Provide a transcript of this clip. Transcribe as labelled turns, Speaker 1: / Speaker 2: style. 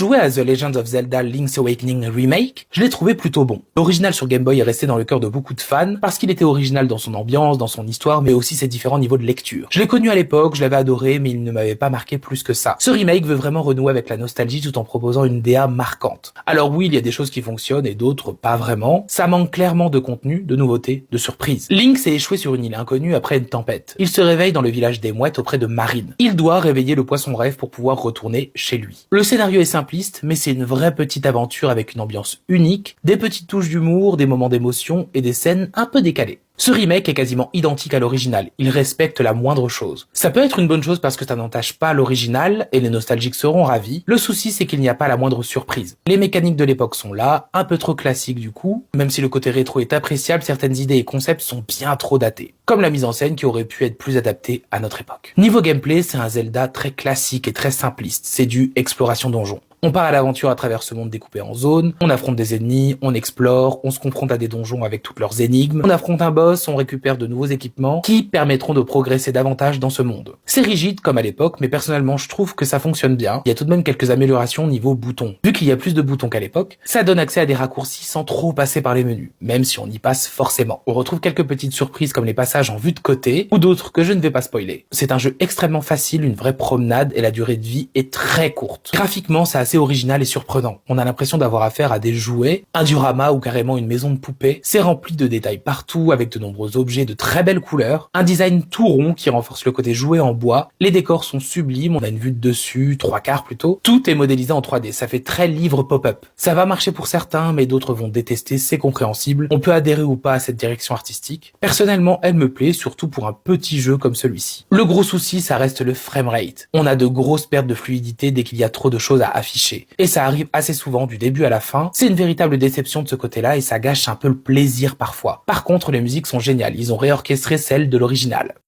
Speaker 1: Jouer à The Legend of Zelda Link's Awakening Remake, je l'ai trouvé plutôt bon. L'original sur Game Boy est resté dans le cœur de beaucoup de fans parce qu'il était original dans son ambiance, dans son histoire, mais aussi ses différents niveaux de lecture. Je l'ai connu à l'époque, je l'avais adoré, mais il ne m'avait pas marqué plus que ça. Ce remake veut vraiment renouer avec la nostalgie tout en proposant une DA marquante. Alors oui, il y a des choses qui fonctionnent et d'autres pas vraiment. Ça manque clairement de contenu, de nouveautés, de surprises. Link s'est échoué sur une île inconnue après une tempête. Il se réveille dans le village des mouettes auprès de Marine. Il doit réveiller le poisson rêve pour pouvoir retourner chez lui. Le scénario est simpliste, mais c'est une vraie petite aventure avec une ambiance unique, des petites touches d'humour, des moments d'émotion et des scènes un peu décalées. Ce remake est quasiment identique à l'original, il respecte la moindre chose. Ça peut être une bonne chose parce que ça n'entache pas l'original et les nostalgiques seront ravis. Le souci c'est qu'il n'y a pas la moindre surprise. Les mécaniques de l'époque sont là, un peu trop classiques du coup, même si le côté rétro est appréciable, certaines idées et concepts sont bien trop datés. Comme la mise en scène qui aurait pu être plus adaptée à notre époque. Niveau gameplay, c'est un Zelda très classique et très simpliste, c'est du exploration donjon. On part à l'aventure à travers ce monde découpé en zones, on affronte des ennemis, on explore, on se confronte à des donjons avec toutes leurs énigmes, on affronte un boss, on récupère de nouveaux équipements qui permettront de progresser davantage dans ce monde. C'est rigide comme à l'époque, mais personnellement je trouve que ça fonctionne bien. Il y a tout de même quelques améliorations niveau boutons. Vu qu'il y a plus de boutons qu'à l'époque, ça donne accès à des raccourcis sans trop passer par les menus, même si on y passe forcément. On retrouve quelques petites surprises comme les passages en vue de côté, ou d'autres que je ne vais pas spoiler. C'est un jeu extrêmement facile, une vraie promenade et la durée de vie est très courte. Graphiquement, c'est assez original et surprenant. On a l'impression d'avoir affaire à des jouets, un diorama ou carrément une maison de poupée. C'est rempli de détails partout avec de nombreux objets de très belles couleurs, un design tout rond qui renforce le côté jouet en bois. Les décors sont sublimes, on a une vue de dessus, 3/4 plutôt. Tout est modélisé en 3D, ça fait très livre pop-up. Ça va marcher pour certains, mais d'autres vont détester, c'est compréhensible. On peut adhérer ou pas à cette direction artistique. Personnellement, elle me plaît, surtout pour un petit jeu comme celui-ci. Le gros souci, ça reste le framerate. On a de grosses pertes de fluidité dès qu'il y a trop de choses à afficher. Et ça arrive assez souvent du début à la fin. C'est une véritable déception de ce côté-là et ça gâche un peu le plaisir parfois. Par contre, les musiques sont géniales, ils ont réorchestré celles de l'original.